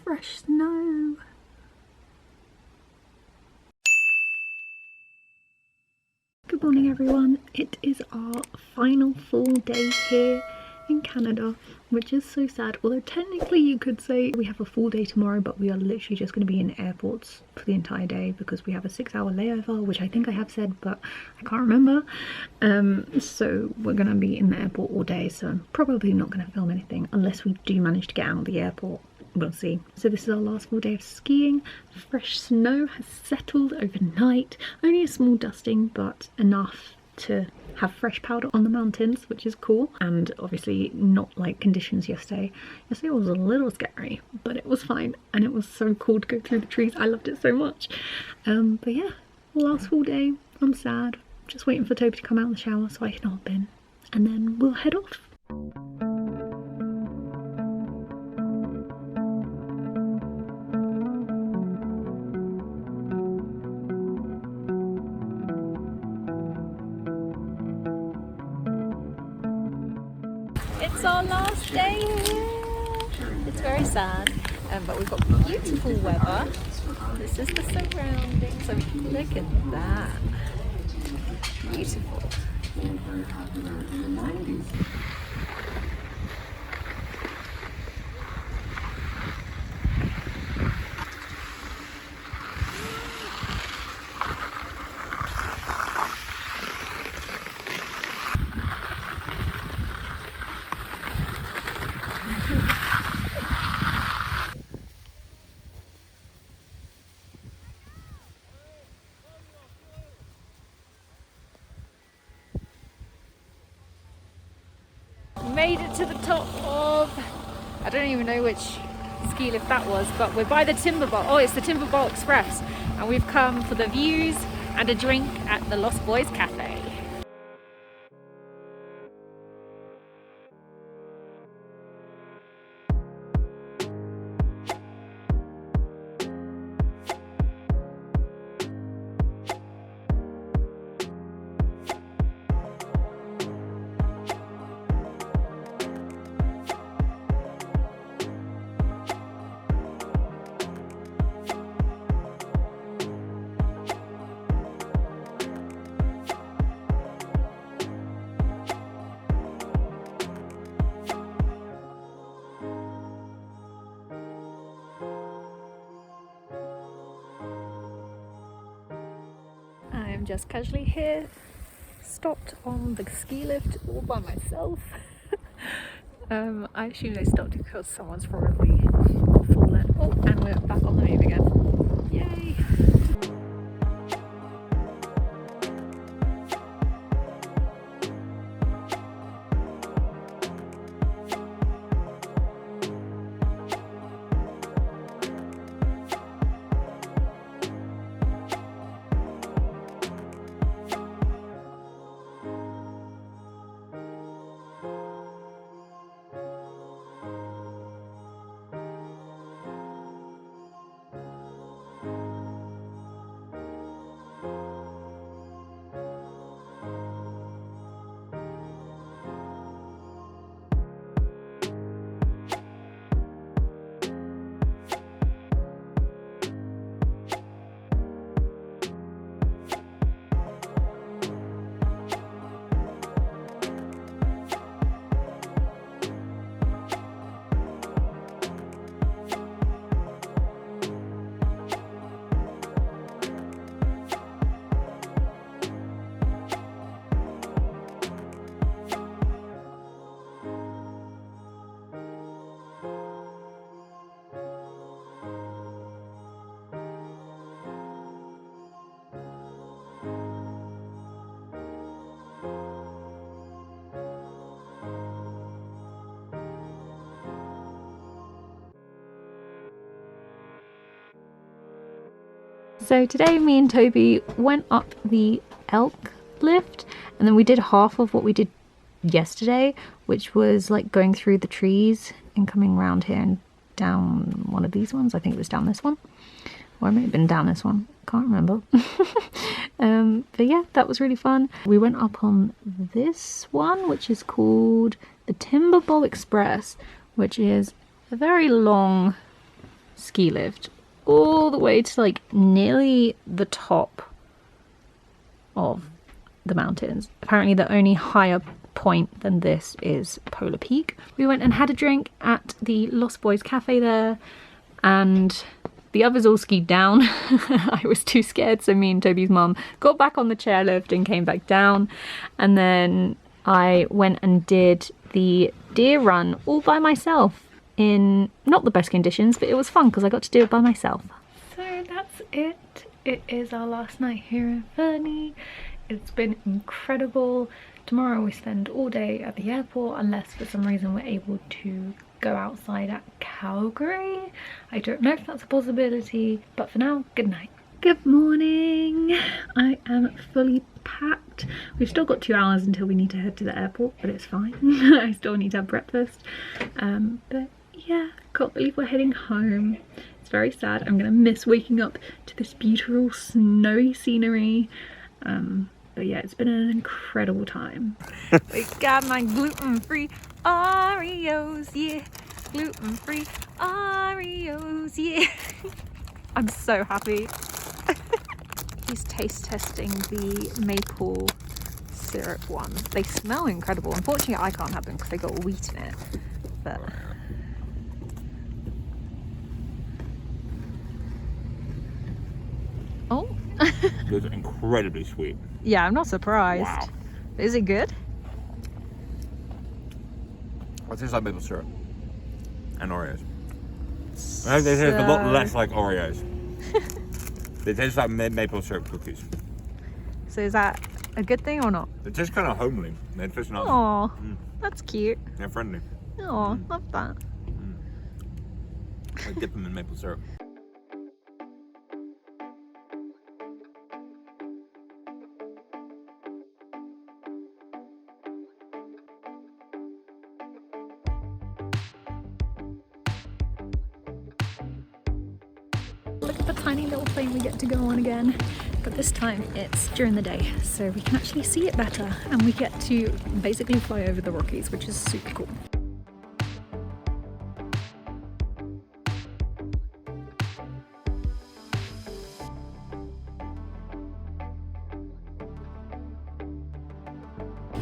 fresh snow. Good morning everyone. It is our final full day here in Canada, which is so sad. Although technically you could say we have a full day tomorrow, but we are literally just going to be in airports for the entire day because we have a 6-hour layover, which I think I have said, but I can't remember. So we're going to be in the airport all day, so I'm probably not going to film anything unless we do manage to get out of the airport. We'll see. So this is our last full day of skiing. Fresh snow has settled overnight. Only a small dusting, but enough to have fresh powder on the mountains, which is cool. And obviously not like conditions yesterday. Yesterday was a little scary, but it was fine. And it was so cool to go through the trees. I loved it so much. But yeah, last full day. I'm sad. Just waiting for Toby to come out of the shower so I can hop in. And then we'll head off. It's our last day here. It's very sad, but we've got beautiful weather. This is the surroundings. So look at that. Beautiful. Made it to the top of, I don't even know which ski lift that was, but we're by the Timber Bowl. Oh, it's the Timber Bowl Express, and we've come for the views and a drink at the Lost Boys Cafe. I'm just casually here, stopped on the ski lift all by myself. I assume they stopped because someone's probably fallen. Oh, and we're back on the move again. Yay! So today me and Toby went up the elk lift, and then we did half of what we did yesterday, which was like going through the trees and coming around here and down one of these ones. I think it was down this one, or it may have been down this one, can't remember. But yeah, that was really fun. We went up on this one, which is called the Timber Bowl Express, which is a very long ski lift all the way to like nearly the top of the mountains. Apparently the only higher point than this is Polar Peak. We went and had a drink at the Lost Boys Cafe there, and the others all skied down. I was too scared, so me and Toby's mum got back on the chairlift and came back down, and then I went and did the deer run all by myself in not the best conditions, but it was fun because I got to do it by myself. So that's it. It is our last night here in Fernie. It's been incredible. Tomorrow we spend all day at the airport, unless for some reason we're able to go outside at Calgary. I don't know if that's a possibility, but for now, good night. Good morning. I am fully packed. We've still got 2 hours until we need to head to the airport, but it's fine. I still need to have breakfast. But yeah, can't believe we're heading home. It's very sad. I'm gonna miss waking up to this beautiful snowy scenery. But yeah, it's been an incredible time. We got my gluten-free Oreos, yeah. Gluten-free Oreos, yeah. I'm so happy. He's taste testing the maple syrup ones. They smell incredible. Unfortunately, I can't have them because they got wheat in it. But oh. It's incredibly sweet. Yeah, I'm not surprised. Wow. Is it good? It tastes like maple syrup and Oreos. I think they taste a lot less like Oreos. They taste like maple syrup cookies. So is that a good thing or not? They're just kind of homely. They're just nice. Oh, that's cute. They're friendly. Oh, love that. I dip them in maple syrup. Look at the tiny little plane we get to go on again, but this time it's during the day, so we can actually see it better, and we get to basically fly over the Rockies, which is super cool.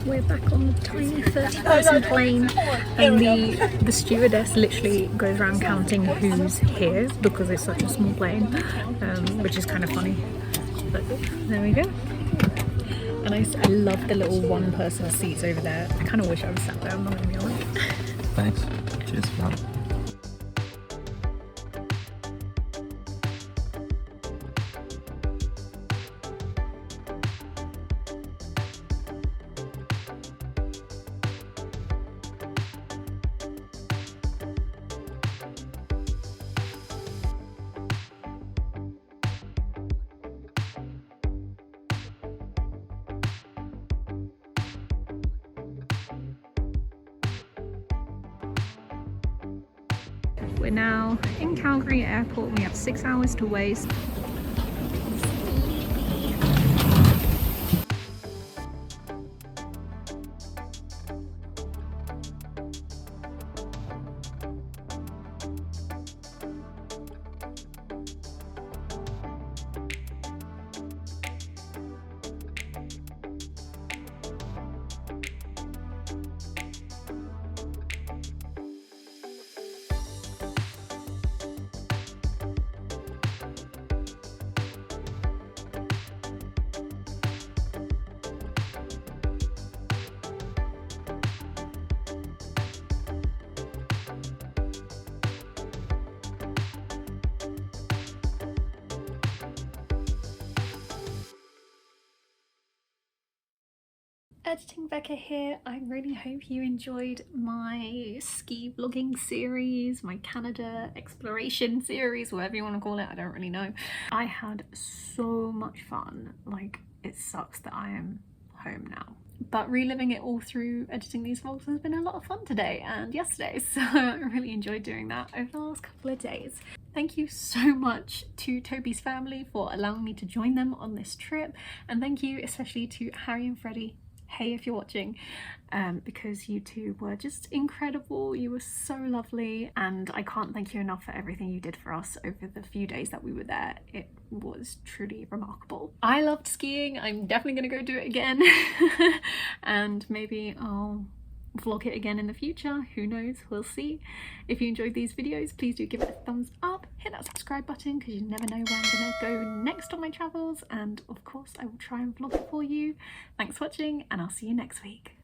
We're back on the tiny 30-person plane, and the stewardess literally goes around counting who's here because it's such a small plane, which is kind of funny. But there we go. And I love the little one-person seats over there. I kind of wish I was sat there, I'm not gonna be honest. Thanks. Cheers for that. We're now in Calgary Airport. We have 6 hours to waste. Editing Becca here. I really hope you enjoyed my ski vlogging series, my Canada exploration series, whatever you want to call it, I don't really know. I had so much fun. Like, it sucks that I am home now, but reliving it all through editing these vlogs has been a lot of fun today and yesterday, so I really enjoyed doing that over the last couple of days. Thank you so much to Toby's family for allowing me to join them on this trip, and thank you especially to Harry and Freddie hey if you're watching, because you two were just incredible. You were so lovely, and I can't thank you enough for everything you did for us over the few days that we were there. It was truly remarkable. I loved skiing. I'm definitely gonna go do it again. And maybe I'll vlog it again in the future, who knows, we'll see. If you enjoyed these videos, please do give it a thumbs up, hit that subscribe button because you never know where I'm gonna go next on my travels, and of course I will try and vlog it for you. Thanks for watching, and I'll see you next week.